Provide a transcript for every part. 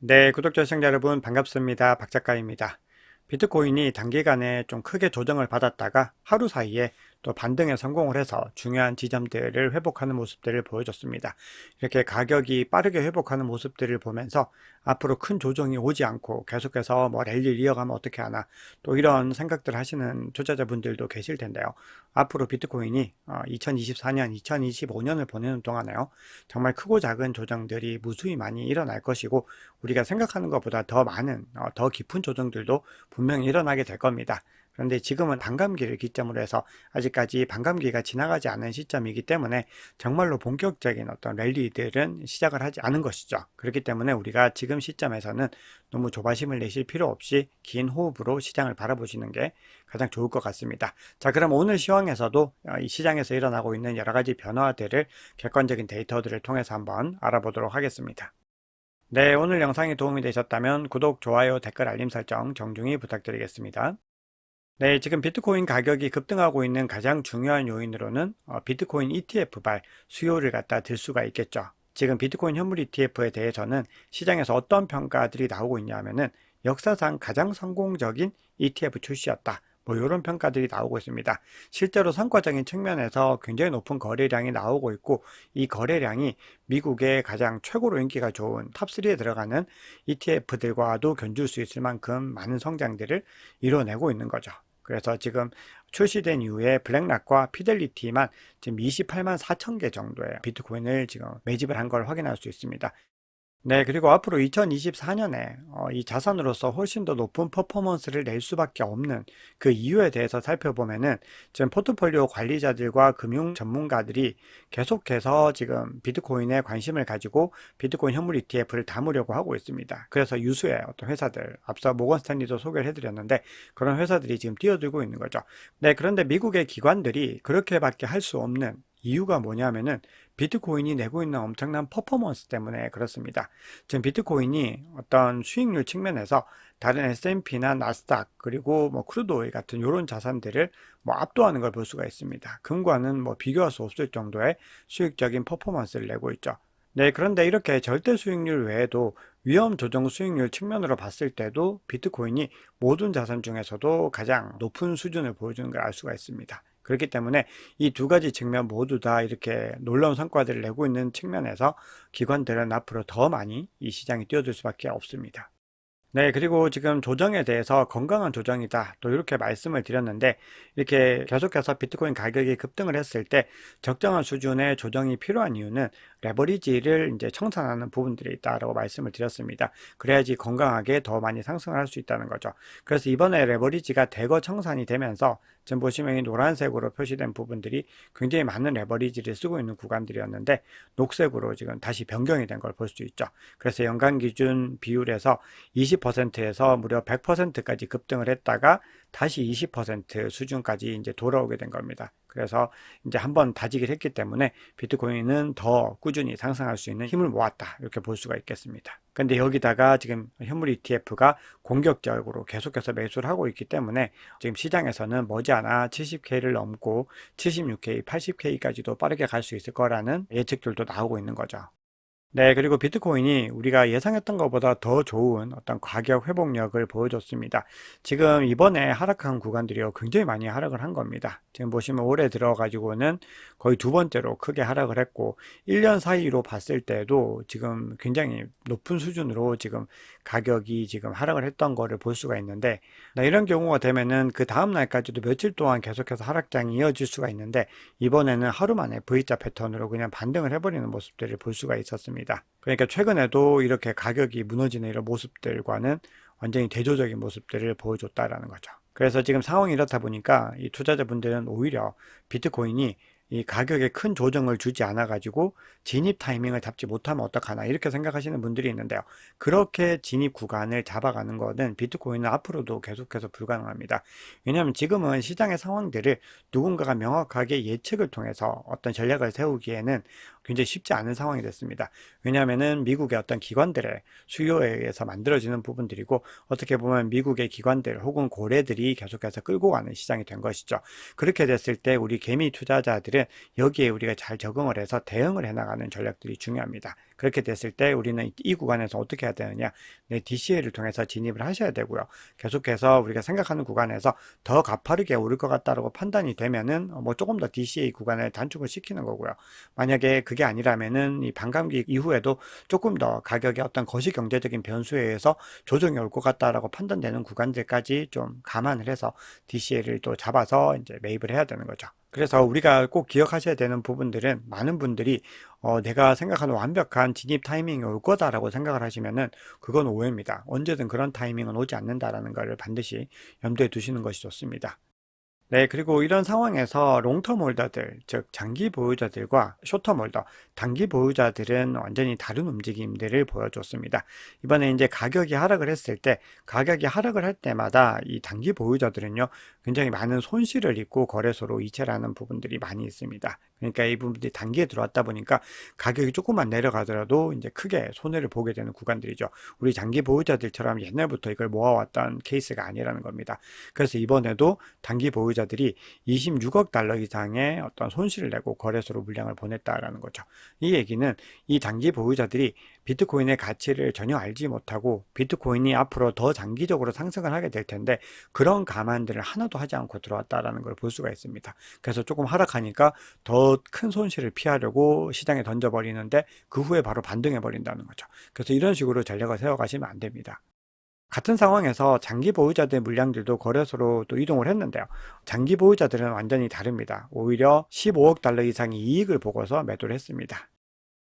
네, 구독자 시청자 여러분 반갑습니다. 박 작가입니다. 비트코인이 단기간에 좀 크게 조정을 받았다가 하루 사이에 또 반등에 성공을 해서 중요한 지점들을 회복하는 모습들을 보여줬습니다. 이렇게 가격이 빠르게 회복하는 모습들을 보면서 앞으로 큰 조정이 오지 않고 계속해서 뭐 랠리를 이어가면 어떻게 하나 또 이런 생각들 하시는 투자자분들도 계실 텐데요. 앞으로 비트코인이 2024년, 2025년을 보내는 동안에요. 정말 크고 작은 조정들이 무수히 많이 일어날 것이고 우리가 생각하는 것보다 더 많은, 더 깊은 조정들도 분명히 일어나게 될 겁니다. 그런데 지금은 반감기를 기점으로 해서 아직까지 반감기가 지나가지 않은 시점이기 때문에 정말로 본격적인 어떤 랠리들은 시작을 하지 않은 것이죠. 그렇기 때문에 우리가 지금 시점에서는 너무 조바심을 내실 필요 없이 긴 호흡으로 시장을 바라보시는 게 가장 좋을 것 같습니다. 자, 그럼 오늘 시황에서도 이 시장에서 일어나고 있는 여러 가지 변화들을 객관적인 데이터들을 통해서 한번 알아보도록 하겠습니다. 네, 오늘 영상이 도움이 되셨다면 구독, 좋아요, 댓글, 알림 설정 정중히 부탁드리겠습니다. 네, 지금 비트코인 가격이 급등하고 있는 가장 중요한 요인으로는 비트코인 ETF발 수요를 갖다 들 수가 있겠죠. 지금 비트코인 현물 ETF에 대해서는 시장에서 어떤 평가들이 나오고 있냐면은 역사상 가장 성공적인 ETF 출시였다. 뭐 이런 평가들이 나오고 있습니다. 실제로 성과적인 측면에서 굉장히 높은 거래량이 나오고 있고 이 거래량이 미국의 가장 최고로 인기가 좋은 탑3에 들어가는 ETF들과도 견줄 수 있을 만큼 많은 성장들을 이뤄내고 있는 거죠. 그래서 지금 출시된 이후에 블랙락과 피델리티만 지금 28만 4천 개 정도의 비트코인을 지금 매집을 한 걸 확인할 수 있습니다. 네, 그리고 앞으로 2024년에 이 자산으로서 훨씬 더 높은 퍼포먼스를 낼 수밖에 없는 그 이유에 대해서 살펴보면은 지금 포트폴리오 관리자들과 금융 전문가들이 계속해서 지금 비트코인에 관심을 가지고 비트코인 현물 ETF를 담으려고 하고 있습니다. 그래서 유수의 어떤 회사들, 앞서 모건 스탠리도 소개를 해드렸는데 그런 회사들이 지금 뛰어들고 있는 거죠. 네, 그런데 미국의 기관들이 그렇게밖에 할 수 없는 이유가 뭐냐면은 비트코인이 내고 있는 엄청난 퍼포먼스 때문에 그렇습니다. 지금 비트코인이 어떤 수익률 측면에서 다른 S&P나 나스닥 그리고 뭐 크루드 오일 같은 이런 자산들을 뭐 압도하는 걸 볼 수가 있습니다. 금과는 뭐 비교할 수 없을 정도의 수익적인 퍼포먼스를 내고 있죠. 네, 그런데 이렇게 절대 수익률 외에도 위험 조정 수익률 측면으로 봤을 때도 비트코인이 모든 자산 중에서도 가장 높은 수준을 보여주는 걸 알 수가 있습니다. 그렇기 때문에 이 두 가지 측면 모두 다 이렇게 놀라운 성과들을 내고 있는 측면에서 기관들은 앞으로 더 많이 이 시장에 뛰어들 수밖에 없습니다. 네, 그리고 지금 조정에 대해서 건강한 조정이다. 또 이렇게 말씀을 드렸는데, 이렇게 계속해서 비트코인 가격이 급등을 했을 때 적정한 수준의 조정이 필요한 이유는 레버리지를 이제 청산하는 부분들이 있다라고 말씀을 드렸습니다. 그래야지 건강하게 더 많이 상승을 할 수 있다는 거죠. 그래서 이번에 레버리지가 대거 청산이 되면서 지금 보시면 이 노란색으로 표시된 부분들이 굉장히 많은 레버리지를 쓰고 있는 구간들이었는데 녹색으로 지금 다시 변경이 된 걸 볼 수 있죠. 그래서 연간 기준 비율에서 20%에서 무려 100%까지 급등을 했다가 다시 20% 수준까지 이제 돌아오게 된 겁니다. 그래서 이제 한번 다지기를 했기 때문에 비트코인은 더 꾸준히 상승할 수 있는 힘을 모았다. 이렇게 볼 수가 있겠습니다. 근데 여기다가 지금 현물 ETF가 공격적으로 계속해서 매수를 하고 있기 때문에 지금 시장에서는 머지않아 70K를 넘고 76K, 80K까지도 빠르게 갈 수 있을 거라는 예측들도 나오고 있는 거죠. 네, 그리고 비트코인이 우리가 예상했던 것보다 더 좋은 어떤 가격 회복력을 보여줬습니다. 지금 이번에 하락한 구간들이요, 굉장히 많이 하락을 한 겁니다. 지금 보시면 올해 들어가지고는 거의 두 번째로 크게 하락을 했고, 1년 사이로 봤을 때도 지금 굉장히 높은 수준으로 지금 가격이 지금 하락을 했던 거를 볼 수가 있는데, 이런 경우가 되면은 그 다음 날까지도 며칠 동안 계속해서 하락장이 이어질 수가 있는데, 이번에는 하루 만에 V자 패턴으로 그냥 반등을 해버리는 모습들을 볼 수가 있었습니다. 그러니까 최근에도 이렇게 가격이 무너지는 이런 모습들과는 완전히 대조적인 모습들을 보여줬다라는 거죠. 그래서 지금 상황이 이렇다 보니까 이 투자자분들은 오히려 비트코인이 이 가격에 큰 조정을 주지 않아 가지고 진입 타이밍을 잡지 못하면 어떡하나 이렇게 생각하시는 분들이 있는데요. 그렇게 진입 구간을 잡아가는 거는 비트코인은 앞으로도 계속해서 불가능합니다. 왜냐하면 지금은 시장의 상황들을 누군가가 명확하게 예측을 통해서 어떤 전략을 세우기에는 굉장히 쉽지 않은 상황이 됐습니다. 왜냐하면은 미국의 어떤 기관들의 수요에 의해서 만들어지는 부분들이고 어떻게 보면 미국의 기관들 혹은 고래들이 계속해서 끌고 가는 시장이 된 것이죠. 그렇게 됐을 때 우리 개미 투자자들은 여기에 우리가 잘 적응을 해서 대응을 해나가는 전략들이 중요합니다. 그렇게 됐을 때 우리는 이 구간에서 어떻게 해야 되느냐? 네, DCA를 통해서 진입을 하셔야 되고요. 계속해서 우리가 생각하는 구간에서 더 가파르게 오를 것 같다라고 판단이 되면은 뭐 조금 더 DCA 구간을 단축을 시키는 거고요. 만약에 그게 아니라면은 이 반감기 이후에도 조금 더 가격의 어떤 거시 경제적인 변수에 의해서 조정이 올 것 같다라고 판단되는 구간들까지 좀 감안을 해서 DCA를 또 잡아서 이제 매입을 해야 되는 거죠. 그래서 우리가 꼭 기억하셔야 되는 부분들은 많은 분들이 내가 생각하는 완벽한 진입 타이밍이 올 거다라고 생각을 하시면은 그건 오해입니다. 언제든 그런 타이밍은 오지 않는다라는 것을 반드시 염두에 두시는 것이 좋습니다. 네, 그리고 이런 상황에서 롱텀 홀더들, 즉 장기 보유자들과 숏텀 홀더, 단기 보유자들은 완전히 다른 움직임들을 보여줬습니다. 이번에 이제 가격이 하락을 했을 때, 가격이 하락을 할 때마다 이 단기 보유자들은요, 굉장히 많은 손실을 입고 거래소로 이체를 하는 부분들이 많이 있습니다. 그러니까 이 부분들이 단기에 들어왔다 보니까 가격이 조금만 내려가더라도 이제 크게 손해를 보게 되는 구간들이죠. 우리 장기 보유자들처럼 옛날부터 이걸 모아왔던 케이스가 아니라는 겁니다. 그래서 이번에도 단기 보유자들이 26억 달러 이상의 어떤 손실을 내고 거래소로 물량을 보냈다라는 거죠. 이 얘기는 이 단기 보유자들이 비트코인의 가치를 전혀 알지 못하고 비트코인이 앞으로 더 장기적으로 상승을 하게 될 텐데 그런 감안들을 하나도 하지 않고 들어왔다라는 걸 볼 수가 있습니다. 그래서 조금 하락하니까 더 큰 손실을 피하려고 시장에 던져버리는데 그 후에 바로 반등해버린다는 거죠. 그래서 이런 식으로 전략을 세워가시면 안 됩니다. 같은 상황에서 장기 보유자들 물량들도 거래소로 또 이동을 했는데요. 장기 보유자들은 완전히 다릅니다. 오히려 15억 달러 이상의 이익을 보고서 매도를 했습니다.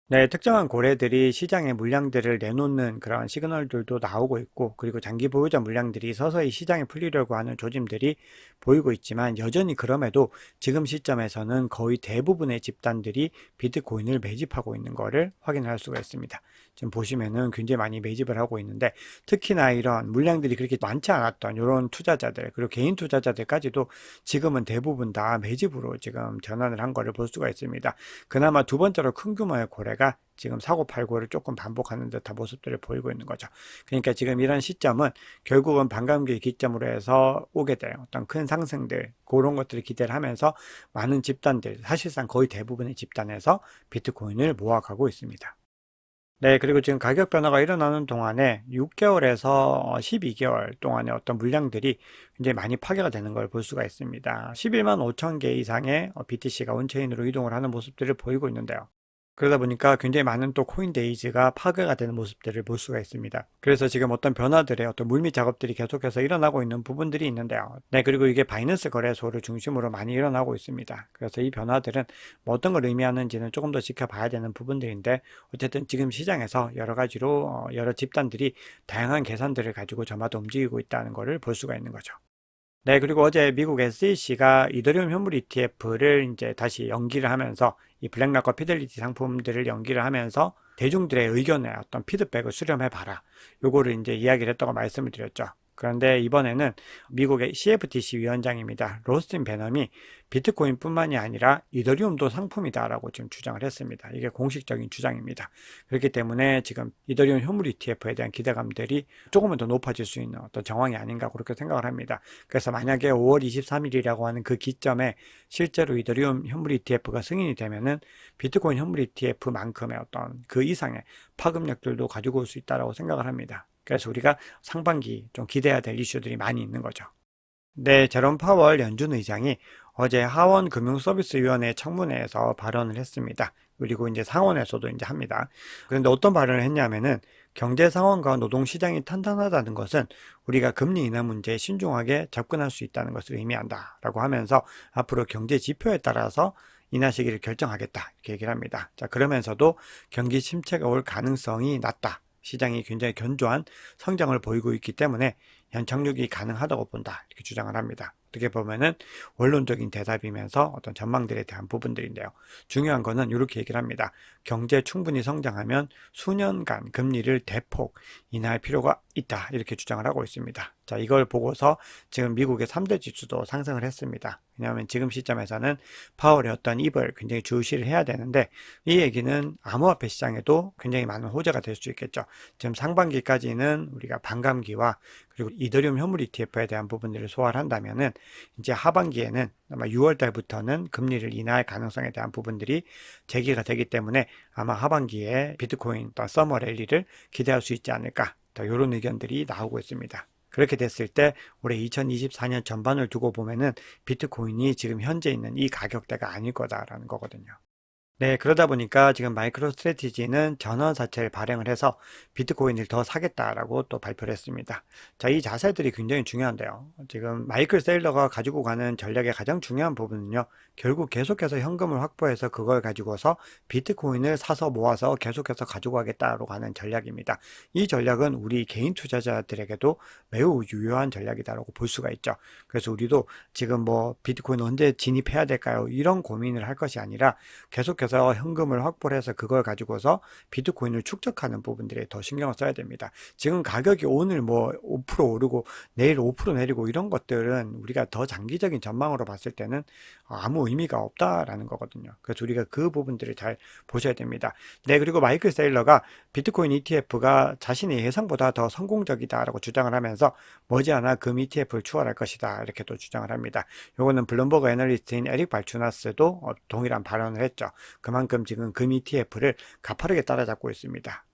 네, 특정한 고래들이 시장에 물량들을 내놓는 그런 시그널들도 나오고 있고, 그리고 장기 보유자 물량들이 서서히 시장에 풀리려고 하는 조짐들이 보이고 있지만, 여전히 그럼에도 지금 시점에서는 거의 대부분의 집단들이 비트코인을 매집하고 있는 것을 확인할 수가 있습니다. 지금 보시면은 굉장히 많이 매집을 하고 있는데, 특히나 이런 물량들이 그렇게 많지 않았던 이런 투자자들, 그리고 개인 투자자들까지도 지금은 대부분 다 매집으로 지금 전환을 한 것을 볼 수가 있습니다. 그나마 두 번째로 큰 규모의 고래가 지금 사고팔고를 조금 반복하는 듯한 모습들을 보이고 있는 거죠. 그러니까 지금 이런 시점은 결국은 반감기 기점으로 해서 오게 될 어떤 큰 상승들, 그런 것들을 기대를 하면서 많은 집단들, 사실상 거의 대부분의 집단에서 비트코인을 모아가고 있습니다. 네, 그리고 지금 가격 변화가 일어나는 동안에 6개월에서 12개월 동안의 어떤 물량들이 굉장히 많이 파괴가 되는 걸 볼 수가 있습니다. 11만 5천 개 이상의 BTC가 온체인으로 이동을 하는 모습들을 보이고 있는데요. 그러다 보니까 굉장히 많은 또 코인데이즈가 파괴가 되는 모습들을 볼 수가 있습니다. 그래서 지금 어떤 변화들의 어떤 물밑 작업들이 계속해서 일어나고 있는 부분들이 있는데요. 네, 그리고 이게 바이낸스 거래소를 중심으로 많이 일어나고 있습니다. 그래서 이 변화들은 뭐 어떤 걸 의미하는지는 조금 더 지켜봐야 되는 부분들인데 어쨌든 지금 시장에서 여러 가지로 여러 집단들이 다양한 계산들을 가지고 저마다 움직이고 있다는 것을 볼 수가 있는 거죠. 네, 그리고 어제 미국 SEC가 이더리움 현물 ETF를 이제 다시 연기를 하면서 이 블랙락과 피델리티 상품들을 연기를 하면서 대중들의 의견에 어떤 피드백을 수렴해 봐라. 요거를 이제 이야기를 했다고 말씀을 드렸죠. 그런데 이번에는 미국의 CFTC 위원장입니다. 로스틴 베넘이 비트코인뿐만이 아니라 이더리움도 상품이다라고 지금 주장을 했습니다. 이게 공식적인 주장입니다. 그렇기 때문에 지금 이더리움 현물 ETF에 대한 기대감들이 조금은 더 높아질 수 있는 어떤 정황이 아닌가 그렇게 생각을 합니다. 그래서 만약에 5월 23일이라고 하는 그 기점에 실제로 이더리움 현물 ETF가 승인이 되면은 비트코인 현물 ETF만큼의 어떤 그 이상의 파급력들도 가지고 올 수 있다라고 생각을 합니다. 그래서 우리가 상반기 좀 기대해야 될 이슈들이 많이 있는 거죠. 네, 제롬 파월 연준 의장이 어제 하원 금융서비스위원회 청문회에서 발언을 했습니다. 그리고 이제 상원에서도 이제 합니다. 그런데 어떤 발언을 했냐면은 경제 상황과 노동 시장이 탄탄하다는 것은 우리가 금리 인하 문제에 신중하게 접근할 수 있다는 것을 의미한다라고 하면서 앞으로 경제 지표에 따라서 인하 시기를 결정하겠다 이렇게 얘기를 합니다. 자, 그러면서도 경기 침체가 올 가능성이 낮다. 시장이 굉장히 견조한 성장을 보이고 있기 때문에 연착륙이 가능하다고 본다 이렇게 주장을 합니다. 어떻게 보면은 원론적인 대답이면서 어떤 전망들에 대한 부분들인데요. 중요한 거는 이렇게 얘기를 합니다. 경제 충분히 성장하면 수년간 금리를 대폭 인하할 필요가 있다 이렇게 주장을 하고 있습니다. 자, 이걸 보고서 지금 미국의 3대 지수도 상승을 했습니다. 왜냐하면 지금 시점에서는 파월의 어떤 입을 굉장히 주시를 해야 되는데, 이 얘기는 암호화폐 시장에도 굉장히 많은 호재가 될 수 있겠죠. 지금 상반기까지는 우리가 반감기와 그리고 이더리움 현물 ETF에 대한 부분들을 소화를 한다면은, 이제 하반기에는 아마 6월 달부터는 금리를 인하할 가능성에 대한 부분들이 제기가 되기 때문에 아마 하반기에 비트코인 또 서머 랠리를 기대할 수 있지 않을까, 더 이런 의견들이 나오고 있습니다. 그렇게 됐을 때 올해 2024년 전반을 두고 보면은 비트코인이 지금 현재 있는 이 가격대가 아닐 거다라는 거거든요. 네, 그러다 보니까 지금 마이크로 스트래티지는 전원 사채를 발행을 해서 비트코인을 더 사겠다라고 또 발표를 했습니다. 자, 이 자세들이 굉장히 중요한데요. 지금 마이클 세일러가 가지고 가는 전략의 가장 중요한 부분은요, 결국 계속해서 현금을 확보해서 그걸 가지고서 비트코인을 사서 모아서 계속해서 가지고 가겠다라고 하는 전략입니다. 이 전략은 우리 개인 투자자들에게도 매우 유효한 전략이다라고 볼 수가 있죠. 그래서 우리도 지금 뭐 비트코인 언제 진입해야 될까요? 이런 고민을 할 것이 아니라 계속해서 현금을 확보를 해서 그걸 가지고서 비트코인을 축적하는 부분들에 더 신경을 써야 됩니다. 지금 가격이 오늘 뭐 5% 오르고 내일 5% 내리고 이런 것들은 우리가 더 장기적인 전망으로 봤을 때는 아무 의미가 없다라는 거거든요. 그래서 우리가 그 부분들을 잘 보셔야 됩니다. 네, 그리고 마이클 세일러가 비트코인 ETF가 자신의 예상보다 더 성공적이다라고 주장을 하면서 머지않아 금 ETF를 추월할 것이다 이렇게 또 주장을 합니다. 요거는 블룸버그 애널리스트인 에릭 발추나스도 동일한 발언을 했죠. 그만큼 지금 금 ETF를 가파르게 따라잡고 있습니다.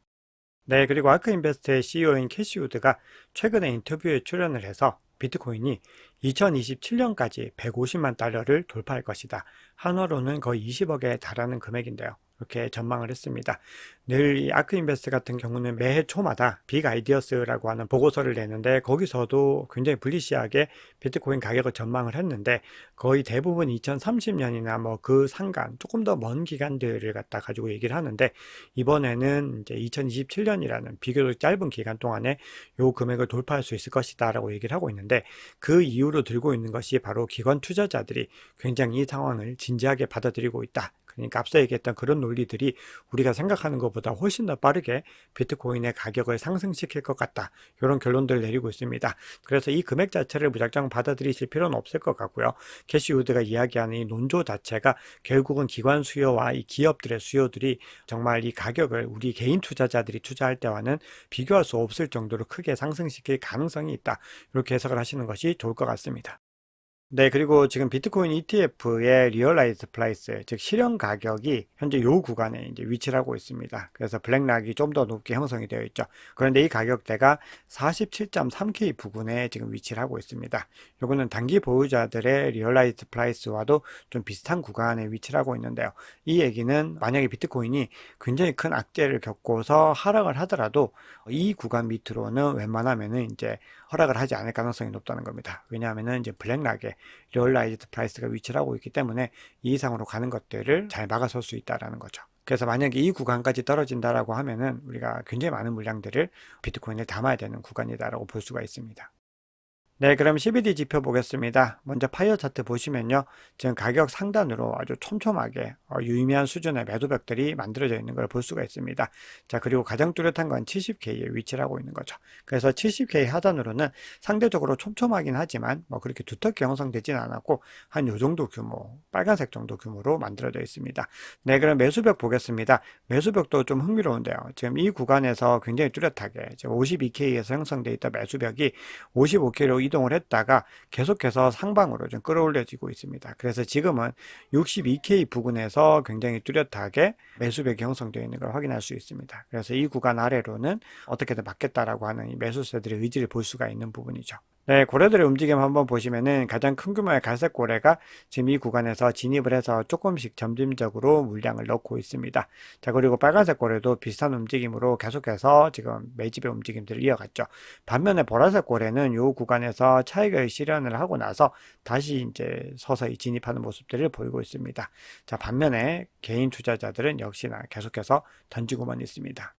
네, 그리고 아크인베스트의 CEO인 캐시 우드가 최근에 인터뷰에 출연을 해서 비트코인이 2027년까지 150만 달러를 돌파할 것이다. 한화로는 거의 20억에 달하는 금액인데요. 이렇게 전망을 했습니다. 늘 이 아크인베스트 같은 경우는 매해 초마다 빅 아이디어스라고 하는 보고서를 내는데, 거기서도 굉장히 불리시하게 비트코인 가격을 전망을 했는데, 거의 대부분 2030년이나 뭐 그 상간 조금 더 먼 기간들을 갖다 가지고 얘기를 하는데, 이번에는 이제 2027년이라는 비교적 짧은 기간 동안에 요 금액을 돌파할 수 있을 것이다 라고 얘기를 하고 있는데, 그 이유로 들고 있는 것이 바로 기관 투자자들이 굉장히 이 상황을 진지하게 받아들이고 있다. 그러니까 앞서 얘기했던 그런 논리들이 우리가 생각하는 것보다 훨씬 더 빠르게 비트코인의 가격을 상승시킬 것 같다. 이런 결론들을 내리고 있습니다. 그래서 이 금액 자체를 무작정 받아들이실 필요는 없을 것 같고요. 캐시 우드가 이야기하는 이 논조 자체가 결국은 기관 수요와 이 기업들의 수요들이 정말 이 가격을 우리 개인 투자자들이 투자할 때와는 비교할 수 없을 정도로 크게 상승시킬 가능성이 있다. 이렇게 해석을 하시는 것이 좋을 것 같습니다. 네, 그리고 지금 비트코인 ETF의 리얼라이즈 프라이스, 즉 실현 가격이 현재 요 구간에 이제 위치를 하고 있습니다. 그래서 블랙락이 좀 더 높게 형성이 되어 있죠. 그런데 이 가격대가 47.3K 부근에 지금 위치를 하고 있습니다. 요거는 단기 보유자들의 리얼라이즈 프라이스와도 좀 비슷한 구간에 위치를 하고 있는데요. 이 얘기는 만약에 비트코인이 굉장히 큰 악재를 겪고서 하락을 하더라도 이 구간 밑으로는 웬만하면은 이제 허락을 하지 않을 가능성이 높다는 겁니다. 왜냐하면은 이제 블랙락에 리얼라이즈드 프라이스가 위치를 하고 있기 때문에 이 이상으로 가는 것들을 잘 막아설 수 있다라는 거죠. 그래서 만약에 이 구간까지 떨어진다라고 하면은 우리가 굉장히 많은 물량들을 비트코인을 담아야 되는 구간이다라고 볼 수가 있습니다. 네, 그럼 CBD 지표 보겠습니다. 먼저 파이어 차트 보시면요. 지금 가격 상단으로 아주 촘촘하게 유의미한 수준의 매도벽들이 만들어져 있는 걸 볼 수가 있습니다. 자, 그리고 가장 뚜렷한 건 70K에 위치를 하고 있는 거죠. 그래서 70K 하단으로는 상대적으로 촘촘하긴 하지만 뭐 그렇게 두텁게 형성되지는 않았고 한 요 정도 규모, 빨간색 정도 규모로 만들어져 있습니다. 네, 그럼 매수벽 보겠습니다. 매수벽도 좀 흥미로운데요. 지금 이 구간에서 굉장히 뚜렷하게 지금 52K에서 형성되어 있던 매수벽이 55K로 이동을 했다가 계속해서 상방으로 좀 끌어올려지고 있습니다. 그래서 지금은 62K 부근에서 굉장히 뚜렷하게 매수벽이 형성되어 있는 걸 확인할 수 있습니다. 그래서 이 구간 아래로는 어떻게든 막겠다라고 하는 이 매수세들의 의지를 볼 수가 있는 부분이죠. 네, 고래들의 움직임 한번 보시면은 가장 큰 규모의 갈색 고래가 지금 이 구간에서 진입을 해서 조금씩 점진적으로 물량을 넣고 있습니다. 자, 그리고 빨간색 고래도 비슷한 움직임으로 계속해서 지금 매집의 움직임들을 이어갔죠. 반면에 보라색 고래는 이 구간에서 차익을 실현을 하고 나서 다시 이제 서서히 진입하는 모습들을 보이고 있습니다. 자, 반면에 개인 투자자들은 역시나 계속해서 던지고만 있습니다.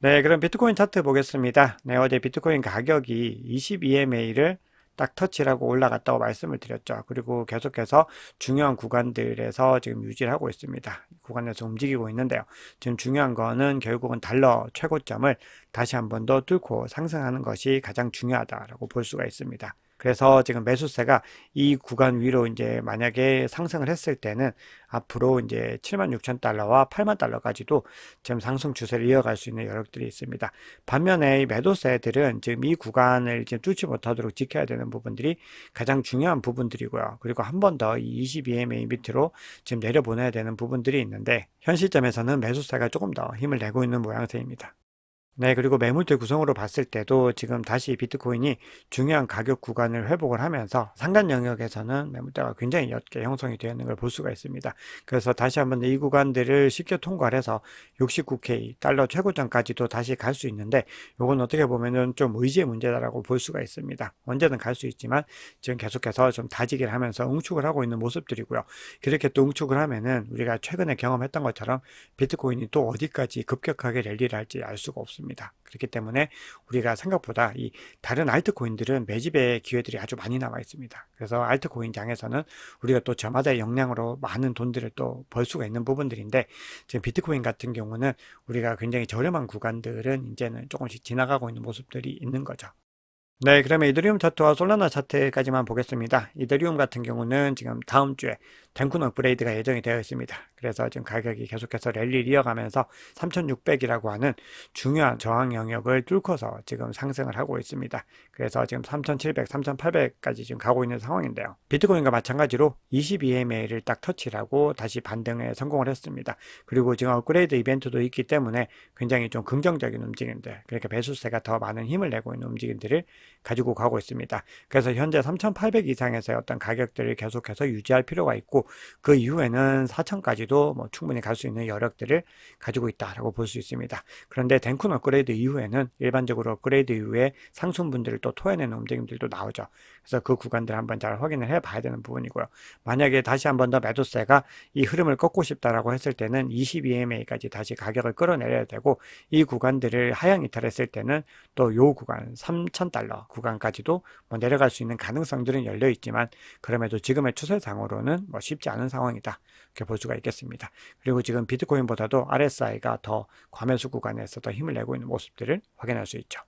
네, 그럼 비트코인 차트 보겠습니다. 네, 어제 비트코인 가격이 22EMA를 딱 터치라고 올라갔다고 말씀을 드렸죠. 그리고 계속해서 중요한 구간들에서 지금 유지를 하고 있습니다. 구간에서 움직이고 있는데요. 지금 중요한 거는 결국은 달러 최고점을 다시 한 번 더 뚫고 상승하는 것이 가장 중요하다라고 볼 수가 있습니다. 그래서 지금 매수세가 이 구간 위로 이제 만약에 상승을 했을 때는 앞으로 이제 76,000달러와 80,000달러까지도 지금 상승 추세를 이어갈 수 있는 여력들이 있습니다. 반면에 이 매도세들은 지금 이 구간을 지금 뚫지 못하도록 지켜야 되는 부분들이 가장 중요한 부분들이고요. 그리고 한 번 더 이 22MA 밑으로 지금 내려보내야 되는 부분들이 있는데 현 시점에서는 매수세가 조금 더 힘을 내고 있는 모양새입니다. 네, 그리고 매물대 구성으로 봤을 때도 지금 다시 비트코인이 중요한 가격 구간을 회복을 하면서 상단 영역에서는 매물대가 굉장히 옅게 형성이 되어 있는 걸 볼 수가 있습니다. 그래서 다시 한번 이 구간들을 쉽게 통과를 해서 69K 달러 최고점까지도 다시 갈 수 있는데 이건 어떻게 보면은 좀 의지의 문제다라고 볼 수가 있습니다. 언제든 갈 수 있지만 지금 계속해서 좀 다지기를 하면서 응축을 하고 있는 모습들이고요. 그렇게 또 응축을 하면은 우리가 최근에 경험했던 것처럼 비트코인이 또 어디까지 급격하게 랠리를 할지 알 수가 없습니다. 그렇기 때문에 우리가 생각보다 이 다른 알트코인들은 매집의 기회들이 아주 많이 남아 있습니다. 그래서 알트코인 장에서는 우리가 또 저마다의 역량으로 많은 돈들을 또 벌 수가 있는 부분들인데 지금 비트코인 같은 경우는 우리가 굉장히 저렴한 구간들은 이제는 조금씩 지나가고 있는 모습들이 있는 거죠. 네, 그러면 이더리움 차트와 솔라나 차트까지만 보겠습니다. 이더리움 같은 경우는 지금 다음 주에 덴쿤 업그레이드가 예정이 되어 있습니다. 그래서 지금 가격이 계속해서 랠리를 이어가면서 3600이라고 하는 중요한 저항 영역을 뚫고서 지금 상승을 하고 있습니다. 그래서 지금 3700, 3800까지 지금 가고 있는 상황인데요. 비트코인과 마찬가지로 22MA를 딱 터치를 하고 다시 반등에 성공을 했습니다. 그리고 지금 업그레이드 이벤트도 있기 때문에 굉장히 좀 긍정적인 움직임들, 그러니까 매수세가 더 많은 힘을 내고 있는 움직임들을 가지고 가고 있습니다. 그래서 현재 3,800 이상에서의 어떤 가격들을 계속해서 유지할 필요가 있고 그 이후에는 4,000까지도 뭐 충분히 갈 수 있는 여력들을 가지고 있다라고 볼 수 있습니다. 그런데 덴쿤 업그레이드 이후에는 일반적으로 업그레이드 이후에 상승분들을 또 토해내는 움직임들도 나오죠. 그래서 그 구간들 한번 잘 확인을 해 봐야 되는 부분이고요. 만약에 다시 한번 더 매도세가 이 흐름을 꺾고 싶다라고 했을 때는 22MA까지 다시 가격을 끌어내려야 되고 이 구간들을 하향 이탈했을 때는 또 요 구간 3,000달러 구간까지도 뭐 내려갈 수 있는 가능성들은 열려 있지만 그럼에도 지금의 추세상으로는 뭐 쉽지 않은 상황이다. 이렇게 볼 수가 있겠습니다. 그리고 지금 비트코인보다도 RSI가 더 과매수 구간에서 더 힘을 내고 있는 모습들을 확인할 수 있죠.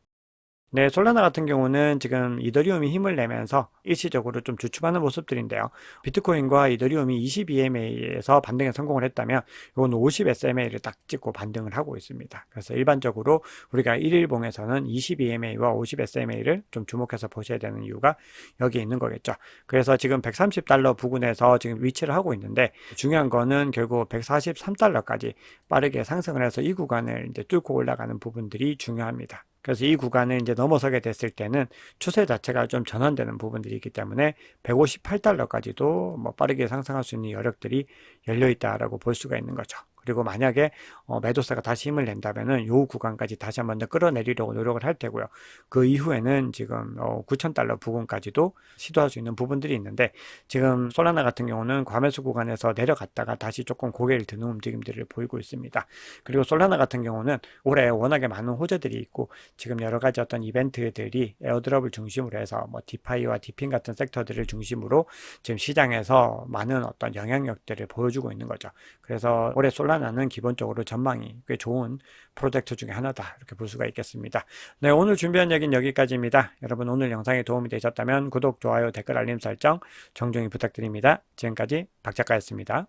네, 솔라나 같은 경우는 지금 이더리움이 힘을 내면서 일시적으로 좀 주춤하는 모습들인데요. 비트코인과 이더리움이 22MA에서 반등에 성공을 했다면 이건 50SMA를 딱 찍고 반등을 하고 있습니다. 그래서 일반적으로 우리가 일일봉에서는 22MA와 50SMA를 좀 주목해서 보셔야 되는 이유가 여기에 있는 거겠죠. 그래서 지금 130달러 부근에서 지금 위치를 하고 있는데 중요한 거는 결국 143달러까지 빠르게 상승을 해서 이 구간을 이제 뚫고 올라가는 부분들이 중요합니다. 그래서 이 구간을 이제 넘어서게 됐을 때는 추세 자체가 좀 전환되는 부분들이 있기 때문에 158달러까지도 뭐 빠르게 상승할 수 있는 여력들이 열려 있다라고 볼 수가 있는 거죠. 그리고 만약에 매도세가 다시 힘을 낸다면은 요 구간까지 다시 한번 더 끌어내리려고 노력을 할 테고요. 그 이후에는 지금 9,000달러 부근까지도 시도할 수 있는 부분들이 있는데 지금 솔라나 같은 경우는 과매수 구간에서 내려갔다가 다시 조금 고개를 드는 움직임들을 보이고 있습니다. 그리고 솔라나 같은 경우는 올해 워낙에 많은 호재들이 있고 지금 여러 가지 어떤 이벤트들이 에어드롭을 중심으로 해서 뭐 디파이와 디핀 같은 섹터들을 중심으로 지금 시장에서 많은 어떤 영향력들을 보여주고 있는 거죠. 그래서 올해 솔라나는 기본적으로 전망이 꽤 좋은 프로젝트 중에 하나다 이렇게 볼 수가 있겠습니다. 네, 오늘 준비한 얘기는 여기까지입니다. 여러분 오늘 영상이 도움이 되셨다면 구독, 좋아요, 댓글, 알림 설정 정중히 부탁드립니다. 지금까지 박 작가였습니다.